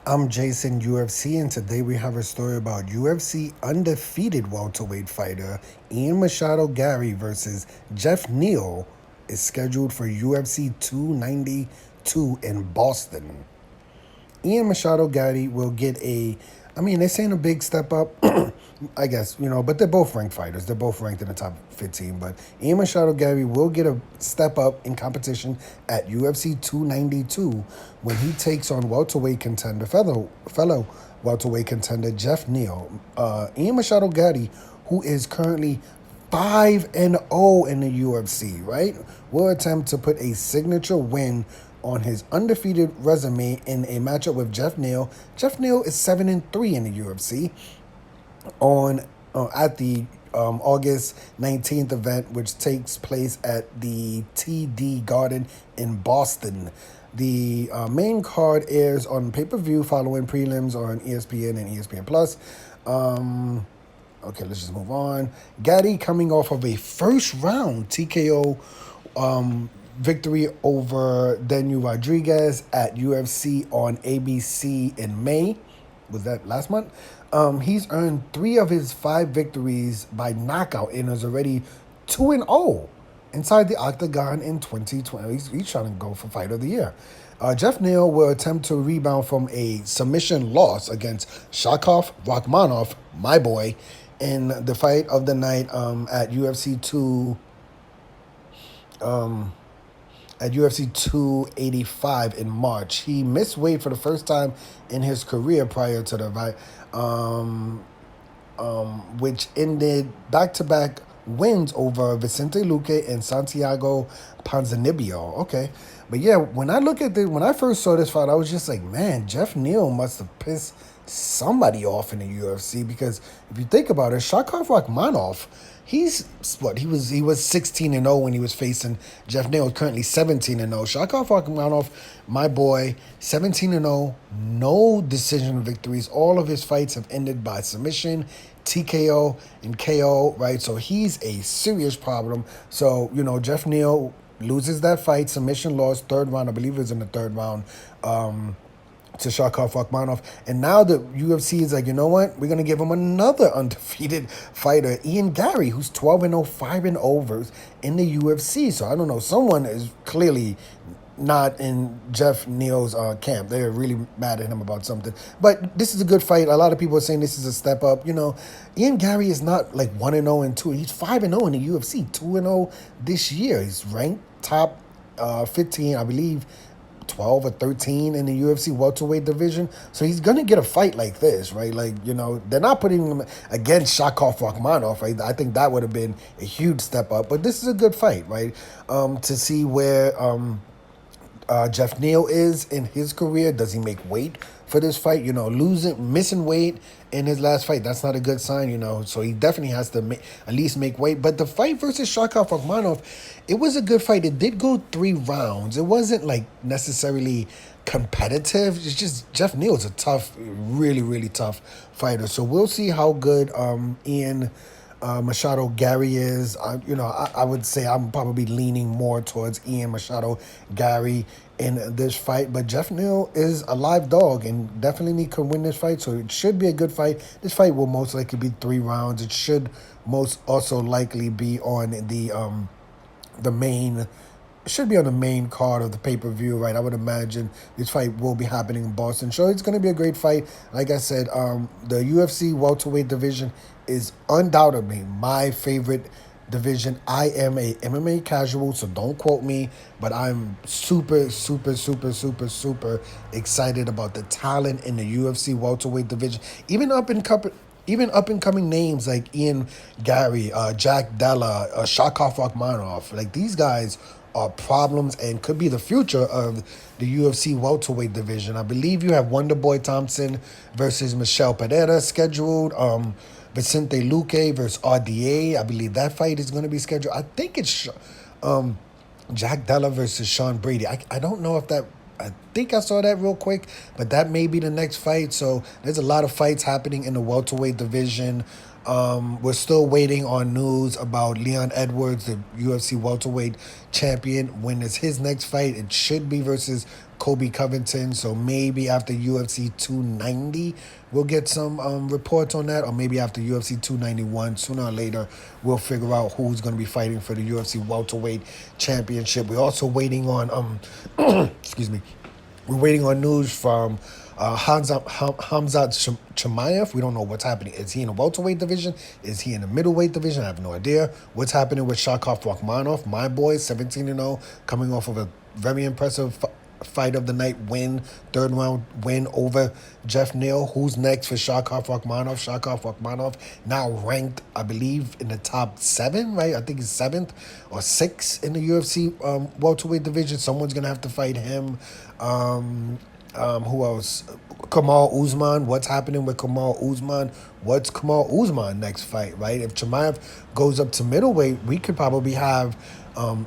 I'm Jason UFC, and today we have a story about UFC undefeated welterweight fighter Ian Machado Garry versus Geoff Neal is scheduled for UFC 292 in Boston. Ian Machado Garry will get they're saying a big step up, I guess, but they're both ranked fighters. They're both ranked in the top 15. But Ian Machado Garry will get a step up in competition at UFC 292 when he takes on fellow welterweight contender Geoff Neal. Ian Machado Garry, who is currently 5-0 in the UFC, right? Will attempt to put a signature win on his undefeated resume in a matchup with Geoff Neal. Geoff Neal is 7-3 in the UFC on at the August 19th event, which takes place at the TD Garden in Boston. The main card airs on pay-per-view following prelims on ESPN and ESPN Plus. Okay, let's just move on. Gaddy coming off of a first round TKO victory over Daniel Rodriguez at UFC on ABC in May. Was that last month? He's earned 3 of his 5 victories by knockout and is already 2-0 inside the octagon in 2020. He's trying to go for Fight of the Year. Geoff Neal will attempt to rebound from a submission loss against Shakov Rachmanov, my boy, in the fight of the night at UFC 285 in March. He missed weight for the first time in his career prior to the fight, which ended back-to-back wins over Vicente Luque and Santiago Ponzinibbio. Okay. But yeah, when I first saw this fight, I was just like, man, Geoff Neal must have pissed somebody off in the UFC, because if you think about it, Shakov Rachmanov, he was 16-0 when he was facing Geoff Neal. Currently 17-0. Shakov Rachmanov, my boy, 17-0, no decision victories. All of his fights have ended by submission, TKO, and KO. Right, so he's a serious problem. So Geoff Neal loses that fight, submission loss, third round. I believe it was in the third round. To Sharkov Rachmanov. And now the UFC is like, you know what? We're going to give him another undefeated fighter, Ian Garry, who's 12-0, 5-0 in the UFC. So I don't know. Someone is clearly not in Geoff Neal's camp. They're really mad at him about something. But this is a good fight. A lot of people are saying this is a step up. Ian Garry is not like 1-0 and 2. He's 5-0 in the UFC, 2-0 this year. He's ranked top 15, I believe, 12 or 13 in the UFC welterweight division. So he's going to get a fight like this, right? They're not putting him against Shakov Rachmanov, right? I think that would have been a huge step up. But this is a good fight, right? To see where Geoff Neal is in his career. Does he make weight for this fight? Missing weight in his last fight, that's not a good sign, So he definitely has to at least make weight. But the fight versus Shakov Rachmanov, it was a good fight. It did go 3 rounds. It wasn't like necessarily competitive. It's just Geoff Neal is a tough, really, really tough fighter. So we'll see how good Ian Machado Garry is. I would say I'm probably leaning more towards Ian Machado Garry in this fight, but Geoff Neal is a live dog and definitely could win this fight, so it should be a good fight. This fight will most likely be 3 rounds. It should most also likely be on the main. It should be on the main card of the pay-per-view, right? I would imagine this fight will be happening in Boston. So it's going to be a great fight. Like I said, the UFC welterweight division is undoubtedly my favorite division. I am a MMA casual, so don't quote me, but I'm super, super, super, super, super excited about the talent in the UFC welterweight division. Even up and coming names like Ian Garry, Jack Della, Shakov Rachmanov, like these guys are problems and could be the future of the UFC welterweight division. I believe you have Wonderboy Thompson versus Michelle Pereira scheduled. Vicente Luque versus RDA. I believe that fight is going to be scheduled. I think it's Jack Della versus Sean Brady. I don't know if that. I think I saw that real quick, but that may be the next fight. So there's a lot of fights happening in the welterweight division. We're still waiting on news about Leon Edwards, the UFC welterweight champion. When it's his next fight, it should be versus Kobe Covington. So maybe after UFC 290, we'll get some reports on that, or maybe after UFC 291, sooner or later, we'll figure out who's going to be fighting for the UFC welterweight championship. We're also waiting on excuse me. We're waiting on news from Hamzat Chimaev. We don't know what's happening. Is he in the welterweight division? Is he in the middleweight division? I have no idea. What's happening with Shavkat Rakhmonov? My boy, 17-0, coming off of a very impressive fight of the night win, third round win over Geoff Neal. Who's next for Shavkat Rakhmonov? Shavkat Rakhmonov now ranked, I believe, in the top 7, right? I think he's 7th or 6th in the UFC welterweight division. Someone's going to have to fight him. Who else? Kamal Usman. What's happening with Kamal Usman? What's Kamal Usman next fight, right? If Chimaev goes up to middleweight, we could probably have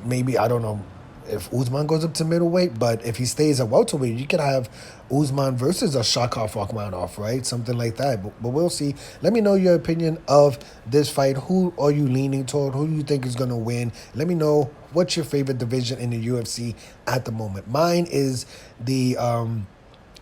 maybe, I don't know if Usman goes up to middleweight, but if he stays at welterweight, you could have Usman versus a Shavkat Rakhmonov, right? Something like that. But we'll see. Let me know your opinion of this fight. Who are you leaning toward? Who do you think is going to win? Let me know what's your favorite division in the UFC at the moment. Mine is the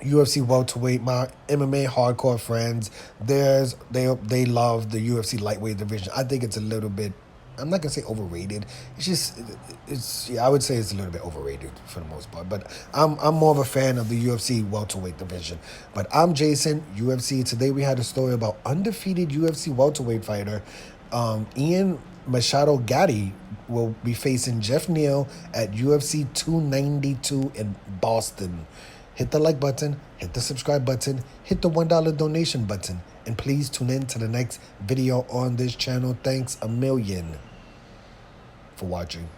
UFC welterweight. My MMA hardcore friends, they love the UFC lightweight division. I think it's a little bit, I'm not gonna say overrated. I would say it's a little bit overrated for the most part. But I'm more of a fan of the UFC welterweight division. But I'm Jason, UFC. Today we had a story about undefeated UFC welterweight fighter Ian Machado Garry will be facing Geoff Neal at UFC 292 in Boston. Hit the like button, hit the subscribe button, hit the $1 donation button, and please tune in to the next video on this channel. Thanks a million for watching.